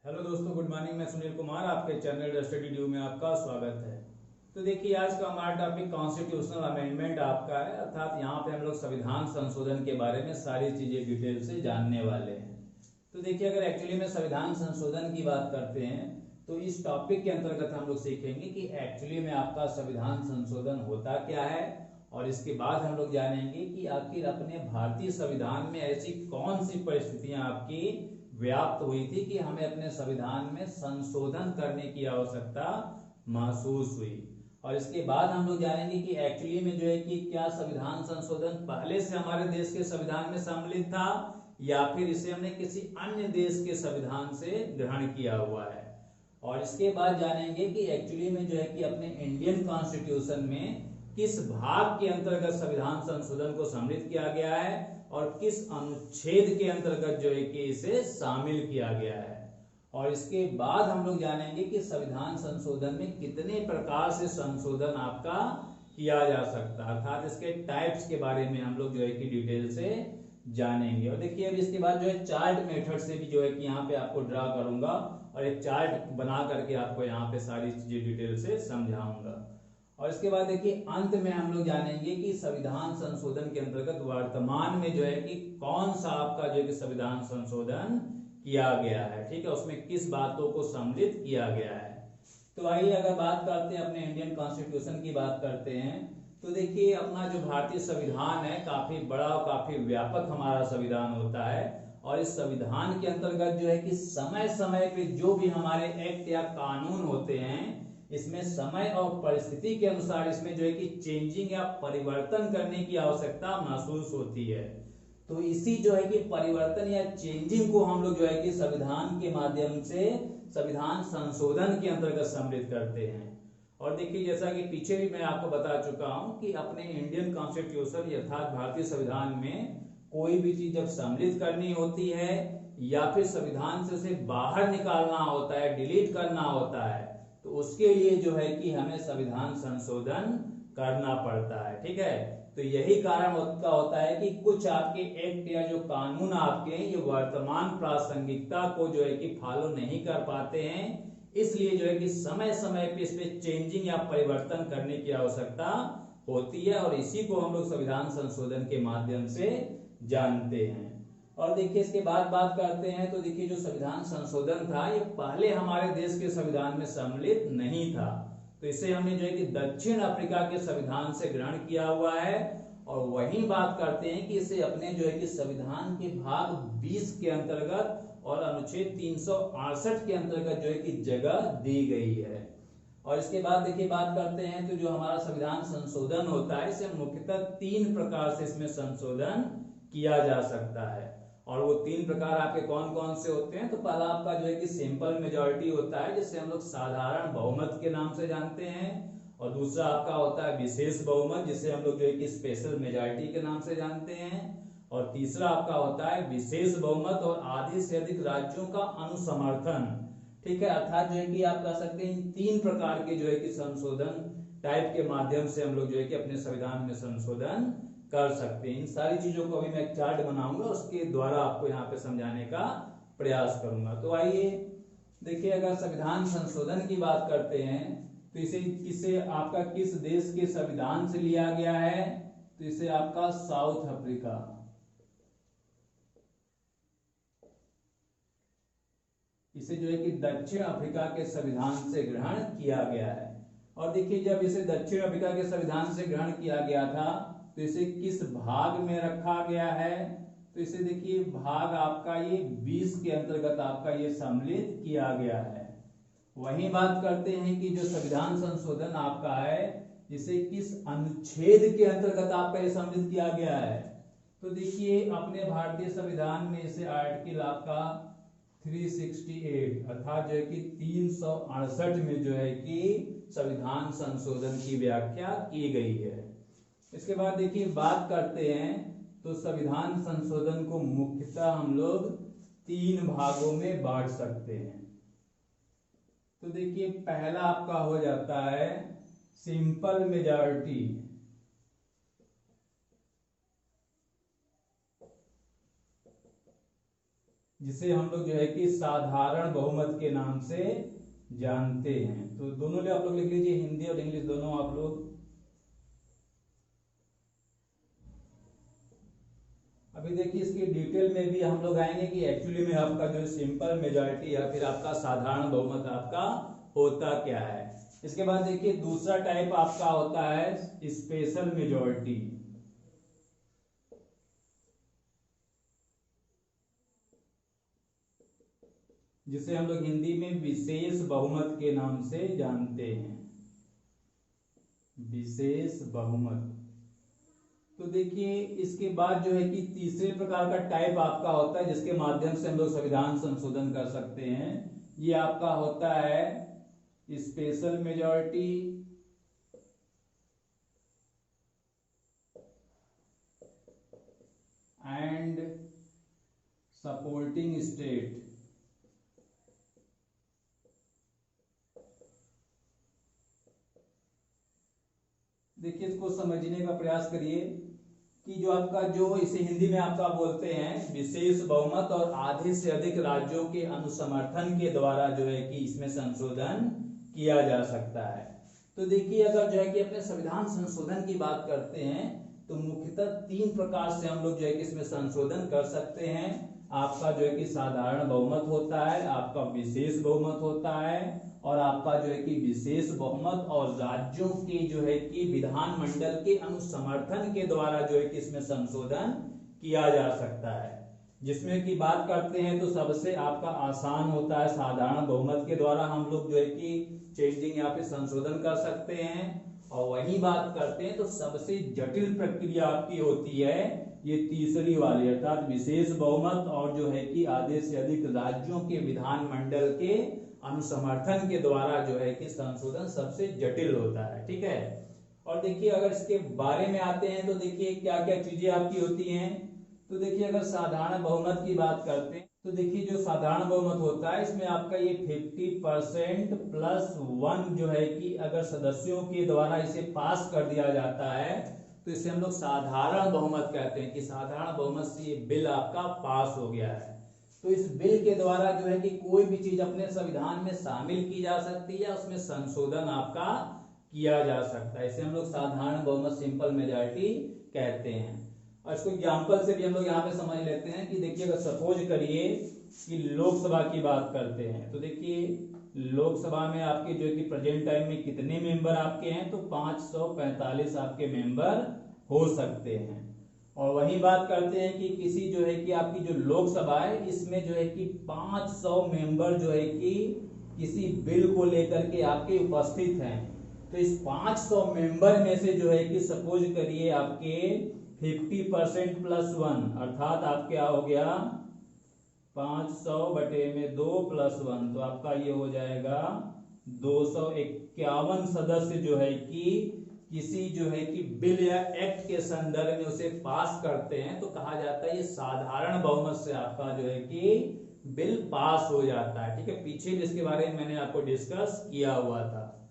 Hello दोस्तों, good morning. मैं सुनील कुमार, आपके चैनल स्टडी ड्यू में आपका स्वागत है। तो देखिए, आज का हमारा टॉपिक कॉन्स्टिट्यूशनल अमेंडमेंट आपका है, अर्थात यहाँ पे हम लोग संविधान संशोधन के बारे में सारी चीजें डिटेल से जानने वाले हैं। तो देखिए, अगर एक्चुअली में संविधान संशोधन की बात करते हैं तो इस टॉपिक के अंतर्गत हम लोग सीखेंगे कि एक्चुअली में आपका संविधान संशोधन होता क्या है, और इसके बाद हम लोग जानेंगे कि आखिर अपने भारतीय संविधान में ऐसी कौन सी परिस्थितियां आपकी व्याप्त हुई थी कि हमें अपने संविधान में संशोधन करने की आवश्यकता महसूस हुई। और इसके बाद हम लोग जानेंगे कि एक्चुअली में जो है कि क्या संविधान संशोधन पहले से हमारे देश के संविधान में सम्मिलित था या फिर इसे हमने किसी अन्य देश के संविधान से ग्रहण किया हुआ है। और इसके बाद जानेंगे कि एक्चुअली में जो है कि अपने इंडियन कॉन्स्टिट्यूशन में किस भाग के अंतर्गत संविधान संशोधन को सम्मिलित किया गया है और किस अनुच्छेद के अंतर्गत जो है कि इसे शामिल किया गया है। और इसके बाद हम लोग जानेंगे कि संविधान संशोधन में कितने प्रकार से संशोधन आपका किया जा सकता है, अर्थात इसके टाइप्स के बारे में हम लोग जो है कि डिटेल से जानेंगे। और देखिए, अब इसके बाद जो है चार्ट मेथड से भी जो है कि यहाँ पे आपको ड्रा करूंगा और एक चार्ट बना करके आपको यहाँ पे सारी चीजें डिटेल से समझाऊंगा। और इसके बाद देखिए, अंत में हम लोग जानेंगे कि संविधान संशोधन के अंतर्गत वर्तमान में जो है कि कौन सा आपका जो है कि संविधान संशोधन किया गया है, ठीक है, उसमें किस बातों को सम्मिलित किया गया है। तो आइए, अगर बात करते हैं अपने इंडियन कॉन्स्टिट्यूशन की बात करते हैं तो देखिए, अपना जो भारतीय संविधान है काफी बड़ा और काफी व्यापक हमारा संविधान होता है। और इस संविधान के अंतर्गत जो है कि समय समय पे जो भी हमारे एक्ट या कानून होते हैं, इसमें समय और परिस्थिति के अनुसार इसमें जो है कि चेंजिंग या परिवर्तन करने की आवश्यकता महसूस होती है। तो इसी जो है कि परिवर्तन या चेंजिंग को हम लोग जो है कि संविधान के माध्यम से संविधान संशोधन के अंतर्गत सम्मिलित करते हैं। और देखिए, जैसा कि पीछे भी मैं आपको बता चुका हूं कि अपने इंडियन कॉन्स्टिट्यूशन अर्थात भारतीय संविधान में कोई भी चीज जब सम्मिलित करनी होती है या फिर संविधान से उसे बाहर निकालना होता है, डिलीट करना होता है, तो उसके लिए जो है कि हमें संविधान संशोधन करना पड़ता है, ठीक है। तो यही कारण उसका होता है कि कुछ आपके एक्ट या जो कानून आपके ये वर्तमान प्रासंगिकता को जो है कि फॉलो नहीं कर पाते हैं, इसलिए जो है कि समय समय पे इस पे चेंजिंग या परिवर्तन करने की आवश्यकता होती है। और इसी को हम लोग संविधान संशोधन के माध्यम से जानते हैं। और देखिए, इसके बाद बात करते हैं तो देखिए, जो संविधान संशोधन था ये पहले हमारे देश के संविधान में सम्मिलित नहीं था। तो इसे हमने जो है कि दक्षिण अफ्रीका के संविधान से ग्रहण किया हुआ है। और वही बात करते हैं कि इसे अपने जो है कि संविधान के भाग 20 के अंतर्गत और अनुच्छेद 368 के अंतर्गत जो है कि जगह दी गई है। और इसके बाद देखिए, बात करते हैं तो जो हमारा संविधान संशोधन होता है इसे मुख्यतः 3 प्रकार से इसमें संशोधन किया जा सकता है। और वो 3 प्रकार आपके कौन कौन से होते हैं, तो पहला आपका जो है कि सिंपल मेजॉरिटी होता है, जिसे हम लोग साधारण बहुमत के नाम से जानते हैं। और दूसरा आपका होता है विशेष बहुमत, जिसे हम लोग जो है कि स्पेशल मेजॉरिटी के नाम से जानते हैं। और तीसरा आपका होता है विशेष बहुमत और आधे से अधिक राज्यों का अनुसमर्थन, ठीक है। अर्थात जो है कि आप कह सकते हैं 3 प्रकार के जो है कि संशोधन टाइप के माध्यम से हम लोग जो है कि अपने संविधान में संशोधन कर सकते हैं। इन सारी चीजों को अभी मैं एक चार्ट बनाऊंगा, उसके द्वारा आपको यहाँ पे समझाने का प्रयास करूंगा। तो आइए देखिए, अगर संविधान संशोधन की बात करते हैं तो इसे आपका किस देश के संविधान से लिया गया है, तो इसे आपका साउथ अफ्रीका, इसे जो है कि दक्षिण अफ्रीका के संविधान से ग्रहण किया गया है। और देखिए, जब इसे दक्षिण अफ्रीका के संविधान से ग्रहण किया गया था तो इसे किस भाग में रखा गया है, तो इसे देखिए भाग आपका ये 20 के अंतर्गत आपका ये सम्मिलित किया गया है। वही बात करते हैं कि जो संविधान संशोधन आपका है इसे किस अनुच्छेद के अंतर्गत आपका ये सम्मिलित किया गया है, तो देखिए अपने भारतीय संविधान में इसे आर्टिकल आपका 368 अर्थात जो है कि 368 में जो है कि संविधान संशोधन की व्याख्या की गई है। इसके बाद देखिए, बात करते हैं तो संविधान संशोधन को मुख्यतः हम लोग 3 भागों में बांट सकते हैं। तो देखिए, पहला आपका हो जाता है सिंपल मेजॉरिटी, जिसे हम लोग जो है कि साधारण बहुमत के नाम से जानते हैं। तो दोनों ले आप लोग लिख लीजिए, हिंदी और इंग्लिश दोनों आप लोग। अभी देखिए इसकी डिटेल में भी हम लोग आएंगे कि एक्चुअली में आपका जो सिंपल मेजॉरिटी या फिर आपका साधारण बहुमत आपका होता क्या है। इसके बाद देखिए दूसरा टाइप आपका होता है स्पेशल मेजॉरिटी, जिसे हम लोग हिंदी में विशेष बहुमत के नाम से जानते हैं, विशेष बहुमत। तो देखिए इसके बाद जो है कि तीसरे प्रकार का टाइप आपका होता है जिसके माध्यम से हम लोग संविधान संशोधन कर सकते हैं। ये आपका होता है special majority and supporting state. देखिए इसको समझने का प्रयास करिए कि जो आपका जो इसे हिंदी में आपका बोलते हैं विशेष बहुमत और आधे से अधिक राज्यों के अनुसमर्थन के द्वारा जो है कि इसमें संशोधन किया जा सकता है। तो देखिए अगर जो है कि अपने संविधान संशोधन की बात करते हैं तो मुख्यतः तीन प्रकार से हम लोग जो है कि इसमें संशोधन कर सकते हैं। आपका जो है कि साधारण बहुमत होता है, आपका विशेष बहुमत होता है, और आपका जो है कि विशेष बहुमत और राज्यों के जो है कि विधानमंडल के अनुसमर्थन के द्वारा जो है कि इसमें संशोधन किया जा सकता है। जिसमें की बात करते हैं तो सबसे आपका आसान होता है साधारण बहुमत के द्वारा हम लोग जो है कि चेंजिंग या फिर संशोधन कर सकते हैं। और वही बात करते हैं तो सबसे जटिल प्रक्रिया आपकी होती है ये तीसरी वाली, अर्थात विशेष बहुमत और जो है कि आधे से अधिक राज्यों के विधानमंडल के अनुसमर्थन के द्वारा जो है कि संशोधन सबसे जटिल होता है। ठीक है, और देखिए अगर इसके बारे में आते हैं तो देखिए क्या क्या चीजें आपकी होती हैं। तो देखिए अगर साधारण बहुमत की बात करते हैं तो देखिए जो साधारण बहुमत होता है इसमें आपका ये 50% प्लस 1 जो है कि अगर सदस्यों के द्वारा इसे पास कर दिया जाता है तो इसे हम लोग साधारण बहुमत कहते हैं कि साधारण बहुमत से ये बिल आपका पास हो गया है। तो इस बिल के द्वारा जो है कि कोई भी चीज अपने संविधान में शामिल की जा सकती है, उसमें संशोधन आपका किया जा सकता है। इसे हम लोग साधारण बहुमत सिंपल मेजॉरिटी कहते हैं। और इसको एग्जाम्पल से भी हम लोग यहाँ पे समझ लेते हैं कि देखिए अगर सपोज करिए कि लोकसभा की बात करते हैं तो देखिए लोकसभा में आपके जो है कि प्रेजेंट टाइम में कितने मेंबर आपके हैं तो 545 आपके मेंबर हो सकते हैं। और वही बात करते हैं कि किसी जो है कि आपकी जो लोकसभा है इसमें जो है कि 500 मेंबर जो है कि किसी बिल को लेकर के आपके उपस्थित हैं। तो इस 500 मेंबर में से जो है कि सपोज करिए आपके 50% प्लस 1 अर्थात आप क्या हो गया 500 बटे में 2 प्लस 1 तो आपका ये हो जाएगा 251 सदस्य जो है कि किसी जो है कि बिल या एक्ट के संदर्भ में उसे पास करते हैं तो कहा जाता है ये साधारण बहुमत से आपका जो है कि बिल पास हो जाता है। ठीक है, पीछे इसके बारे में मैंने आपको डिस्कस किया हुआ था।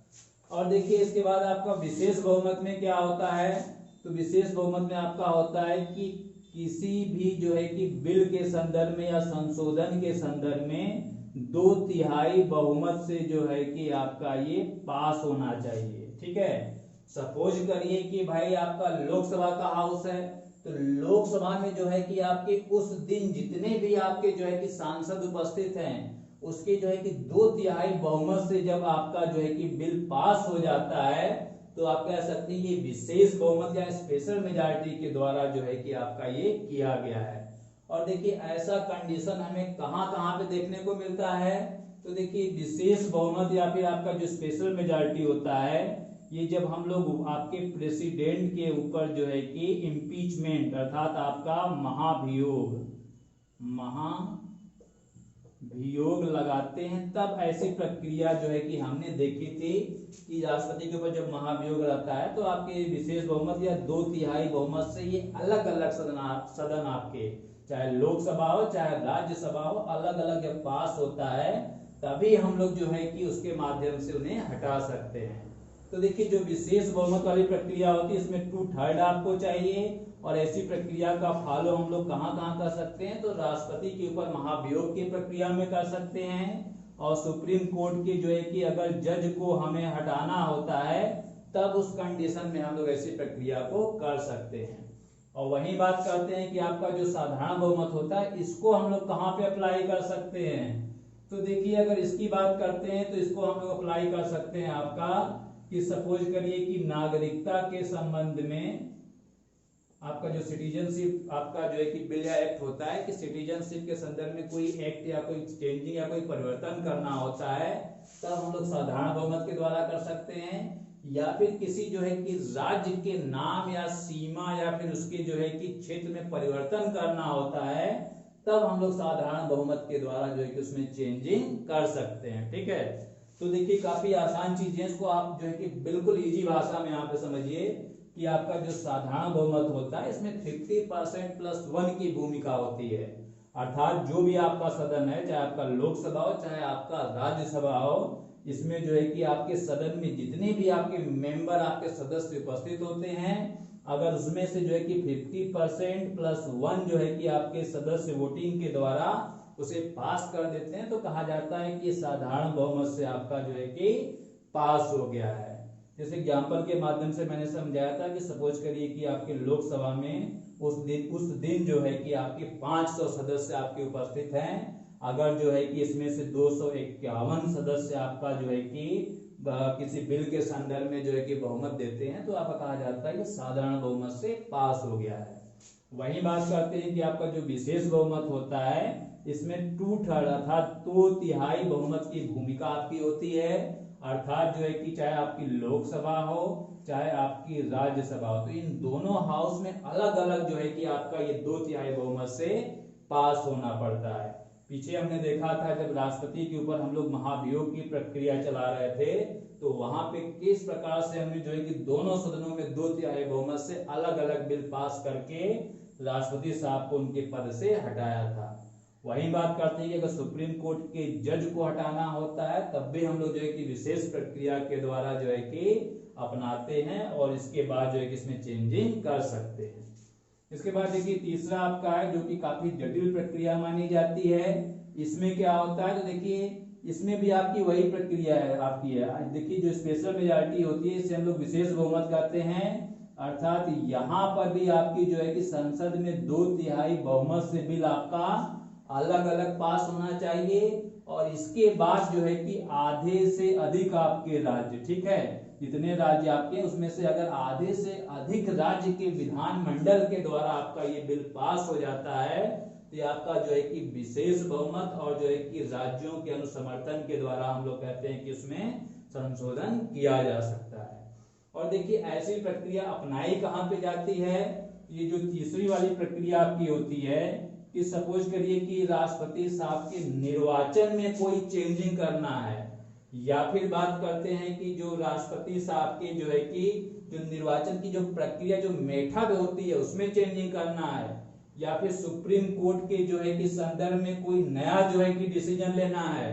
और देखिए इसके बाद आपका विशेष बहुमत में क्या होता है तो विशेष बहुमत में आपका होता है कि किसी भी जो है कि बिल के संदर्भ में या संशोधन के संदर्भ में 2/3 बहुमत से जो है कि आपका ये पास होना चाहिए। ठीक है, सपोज करिए कि भाई आपका लोकसभा का हाउस है तो लोकसभा में जो है कि आपके उस दिन जितने भी आपके जो है कि सांसद उपस्थित हैं उसके जो है कि 2/3 बहुमत से जब आपका जो है कि बिल पास हो जाता है तो आप कह सकते हैं ये विशेष बहुमत या स्पेशल मेजॉरिटी के द्वारा जो है कि आपका ये किया गया है। और देखिए ऐसा कंडीशन हमें कहाँ कहाँ पे देखने को मिलता है तो देखिए विशेष बहुमत या फिर आपका जो स्पेशल मेजॉरिटी होता है ये जब हम लोग आपके प्रेसिडेंट के ऊपर जो है कि इम्पीचमेंट अर्थात आपका महाभियोग लगाते हैं तब ऐसी प्रक्रिया जो है कि हमने देखी थी कि राष्ट्रपति के ऊपर जब महाभियोग रहता है तो आपके विशेष बहुमत या 2/3 बहुमत से ये अलग अलग सदन आपके चाहे लोकसभा हो चाहे राज्यसभा हो अलग अलग जब पास होता है तभी हम लोग जो है कि उसके माध्यम से उन्हें हटा सकते हैं। तो देखिए जो विशेष बहुमत वाली प्रक्रिया होती है इसमें 2/3 आपको चाहिए और ऐसी प्रक्रिया का फॉलो हम लोग कहाँ कहाँ कर सकते हैं, तो राष्ट्रपति के ऊपर महाभियोग की प्रक्रिया में कर सकते हैं, और सुप्रीम कोर्ट की जो है कि अगर जज को हमें हटाना होता है तब उस कंडीशन में हम लोग ऐसी प्रक्रिया को कर सकते हैं। और वही बात करते हैं कि आपका जो साधारण बहुमत होता है इसको हम लोग कहाँ पे अप्लाई कर सकते हैं, तो देखिए अगर इसकी बात करते हैं तो इसको हम लोग अप्लाई कर सकते हैं आपका कि सपोज करिए कि नागरिकता के संबंध में आपका जो सिटीजनशिप आपका जो है कि बिल या एक्ट होता है कि सिटीजनशिप के संदर्भ में कोई एक्ट या कोई चेंजिंग या कोई परिवर्तन करना होता है तब हम लोग साधारण बहुमत के द्वारा कर सकते हैं, या फिर किसी जो है कि राज्य के नाम या सीमा या फिर उसके जो है कि क्षेत्र में परिवर्तन करना होता है तब हम लोग साधारण बहुमत के द्वारा जो है कि उसमें चेंजिंग कर सकते हैं। ठीक है, तो देखिए काफी आसान चीज है, इसको आप जो है कि बिल्कुल इजी भाषा में यहाँ पे समझिए कि आपका जो साधारण बहुमत होता है इसमें 50% प्लस 1 की भूमिका होती है, अर्थात जो भी आपका सदन है, चाहे आपका लोकसभा हो चाहे आपका राज्यसभा हो, इसमें जो है कि आपके सदन में जितने भी आपके मेंबर आपके सदस्य उपस्थित होते हैं अगर उसमें से जो है कि 50% प्लस 1 जो है कि आपके सदस्य वोटिंग के द्वारा उसे पास कर देते हैं तो कहा जाता है कि साधारण बहुमत से आपका जो है कि पास हो गया है। जैसे एग्जाम्पल के माध्यम से मैंने समझाया था कि सपोज करिए कि आपके लोकसभा में उस दिन जो है कि आपके 500 सदस्य आपके उपस्थित हैं, अगर जो है कि इसमें से 251 सदस्य आपका जो है कि किसी बिल के संदर्भ में जो है कि बहुमत देते हैं तो आपका कहा जाता है कि साधारण बहुमत से पास हो गया है। वही बात करते हैं कि आपका जो विशेष बहुमत होता है इसमें 2/3 अर्थात 2/3 बहुमत की भूमिका आपकी होती है, अर्थात जो है कि चाहे आपकी लोकसभा हो चाहे आपकी राज्यसभा हो तो इन दोनों हाउस में अलग अलग जो है कि आपका ये 2/3 बहुमत से पास होना पड़ता है। पीछे हमने देखा था जब राष्ट्रपति के ऊपर हम लोग महाभियोग की प्रक्रिया चला रहे थे तो वहां पे किस प्रकार से हमने जो है कि दोनों सदनों में 2/3 बहुमत से अलग अलग बिल पास करके राष्ट्रपति साहब को उनके पद से हटाया था। वही बात करते हैं कि अगर सुप्रीम कोर्ट के जज को हटाना होता है तब भी हम लोग जो है कि विशेष प्रक्रिया के द्वारा जो है कि अपनाते हैं और इसके बाद जो है कि इसमें चेंजिंग कर सकते हैं। इसके बाद देखिए तीसरा आपका है जो कि काफी जटिल प्रक्रिया मानी जाती है, इसमें क्या होता है तो देखिए इसमें भी आपकी वही प्रक्रिया है आपकी है, देखिए जो स्पेशल मेजॉरिटी होती है इसे हम लोग विशेष बहुमत कहते हैं, अर्थात यहाँ पर भी आपकी जो है कि संसद में 2/3 बहुमत से बिल आपका अलग अलग पास होना चाहिए और इसके बाद जो है कि आधे से अधिक आपके राज्य, ठीक है, जितने राज्य आपके उसमें से अगर आधे से अधिक राज्य के विधानमंडल के द्वारा आपका ये बिल पास हो जाता है तो ये आपका जो है कि विशेष बहुमत और जो है कि राज्यों के अनुसमर्थन के द्वारा हम लोग कहते हैं कि उसमें संशोधन किया जा सकता है। और देखिए ऐसी प्रक्रिया अपनाई कहाँ पे जाती है, ये जो तीसरी वाली प्रक्रिया आपकी होती है कि सपोज करिए कि राष्ट्रपति साहब के निर्वाचन में कोई चेंजिंग करना है, या फिर बात करते हैं कि जो राष्ट्रपति साहब के जो है कि जो निर्वाचन की जो प्रक्रिया जो मेथड होती है उसमें चेंजिंग करना है, या फिर सुप्रीम कोर्ट के जो है कि संदर्भ में कोई नया जो है कि डिसीजन लेना है,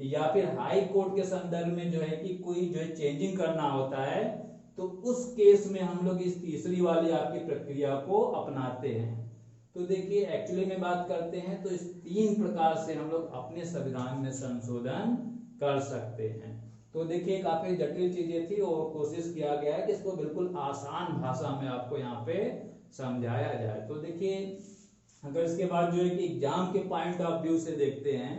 या फिर हाई कोर्ट के संदर्भ में जो है कि कोई जो है चेंजिंग करना होता है तो उस केस में हम लोग इस तीसरी वाली आपकी प्रक्रिया को अपनाते हैं। तो देखिए एक्चुअली में बात करते हैं तो इस 3 प्रकार से हम लोग अपने संविधान में संशोधन कर सकते हैं। तो देखिए काफी जटिल चीजें थी और कोशिश किया गया है कि इसको बिल्कुल आसान भाषा में आपको यहाँ पे समझाया जाए। तो देखिए अगर इसके बाद जो है कि एग्जाम के पॉइंट ऑफ व्यू से देखते हैं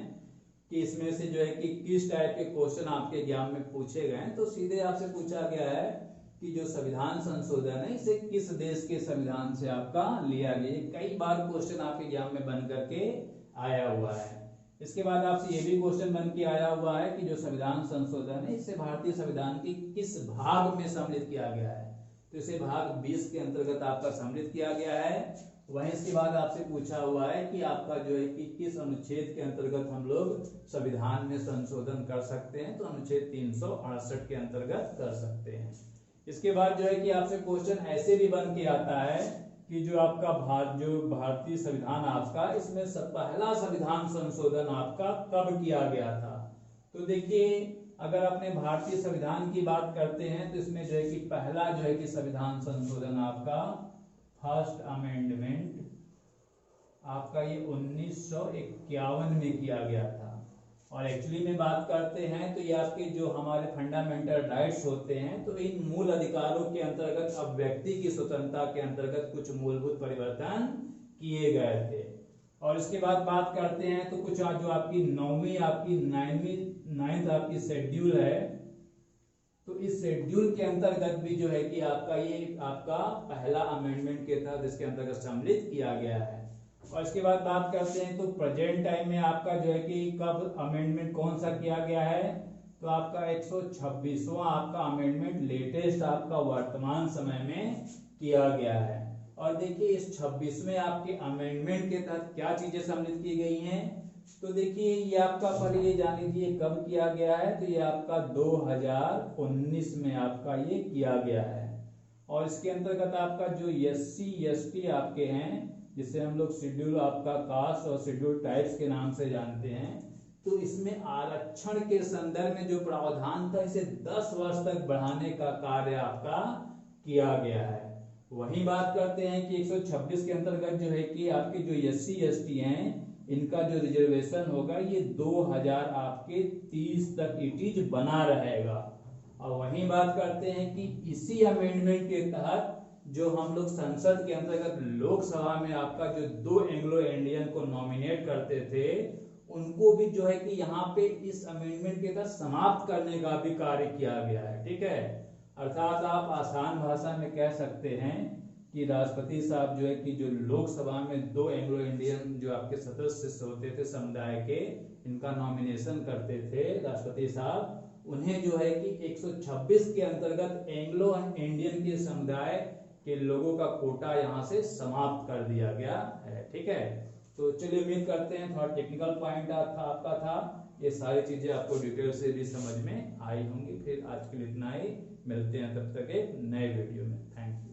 कि इसमें से जो है कि किस टाइप के क्वेश्चन आपके एग्जाम में पूछे गए हैं, तो सीधे आपसे पूछा गया है कि जो संविधान संशोधन है इसे किस देश के संविधान से आपका लिया गया। कई बार क्वेश्चन आपके एग्जाम में बन करके आया हुआ है। इसके बाद आपसे ये भी क्वेश्चन बन के आया हुआ है कि जो संविधान संशोधन है इसे भारतीय संविधान के किस भाग में सम्मिलित किया गया है, तो इसे भाग 20 के अंतर्गत आपका सम्मिलित किया गया है। वहीं इसके बाद आपसे पूछा हुआ है कि आपका जो है कि किस अनुच्छेद के अंतर्गत हम लोग संविधान में संशोधन कर सकते हैं, तो अनुच्छेद 368 के अंतर्गत कर सकते हैं। इसके बाद जो है कि आपसे क्वेश्चन ऐसे भी बन के आता है कि जो आपका भारतीय संविधान आपका इसमें पहला संविधान संशोधन आपका कब किया गया था। तो देखिए अगर अपने भारतीय संविधान की बात करते हैं तो इसमें जो है कि पहला जो है कि संविधान संशोधन आपका फर्स्ट अमेंडमेंट आपका ये 1951 में किया गया था। और एक्चुअली में बात करते हैं तो ये आपके जो हमारे फंडामेंटल राइट्स होते हैं, तो इन मूल अधिकारों के अंतर्गत अब व्यक्ति की स्वतंत्रता के अंतर्गत कुछ मूलभूत परिवर्तन किए गए थे। और इसके बाद बात करते हैं तो कुछ जो आपकी नाइन्थ आपकी शेड्यूल है, तो इस शेड्यूल के अंतर्गत भी जो है कि आपका ये आपका पहला अमेंडमेंट के तहत इसके अंतर्गत सम्मिलित किया गया है। और इसके बाद बात करते हैं तो प्रेजेंट टाइम में आपका जो है कि कब अमेंडमेंट कौन सा किया गया है, तो आपका 126वां आपका अमेंडमेंट लेटेस्ट आपका वर्तमान समय में किया गया है। और देखिए इस 26वें आपके अमेंडमेंट के तहत क्या चीजें सम्मिलित की गई हैं, तो देखिए ये आपका पहले ये जान लीजिए कब किया गया है, तो ये आपका 2019 में आपका ये किया गया है। और इसके अंतर्गत आपका जो SC ST आपके हैं, जिसे हम लोग शेड्यूल आपका कास्ट और शेड्यूल टाइप्स के नाम से जानते हैं, तो इसमें आरक्षण के संदर्भ में जो प्रावधान था इसे 10 वर्ष तक बढ़ाने का कार्य आपका किया गया है। वहीं बात करते हैं कि 126 के अंतर्गत जो है कि आपके जो SC ST हैं इनका जो रिजर्वेशन होगा ये 2030 तक इट इज बना रहेगा। और वहीं बात करते हैं कि इसी अमेंडमेंट के तहत जो हम लोग संसद के अंतर्गत लोकसभा में आपका जो 2 एंग्लो इंडियन को नॉमिनेट करते थे, उनको भी जो है कि यहाँ पे इस अमेंडमेंट के तहत समाप्त करने का भी कार्य किया गया है। ठीक है, अर्थात आप आसान भाषा में कह सकते हैं कि राष्ट्रपति साहब जो है कि जो लोकसभा में 2 एंग्लो इंडियन जो आपके सदस्य होते थे समुदाय के, इनका नॉमिनेशन करते थे राष्ट्रपति साहब, उन्हें जो है कि 126 के अंतर्गत एंग्लो इंडियन के समुदाय के लोगों का कोटा यहाँ से समाप्त कर दिया गया है। ठीक है, तो चलिए उम्मीद करते हैं थोड़ा टेक्निकल पॉइंट आपका था, ये सारी चीजें आपको डिटेल से भी समझ में आई होंगी। फिर आज के लिए इतना ही, मिलते हैं तब तक एक नए वीडियो में। Thank you.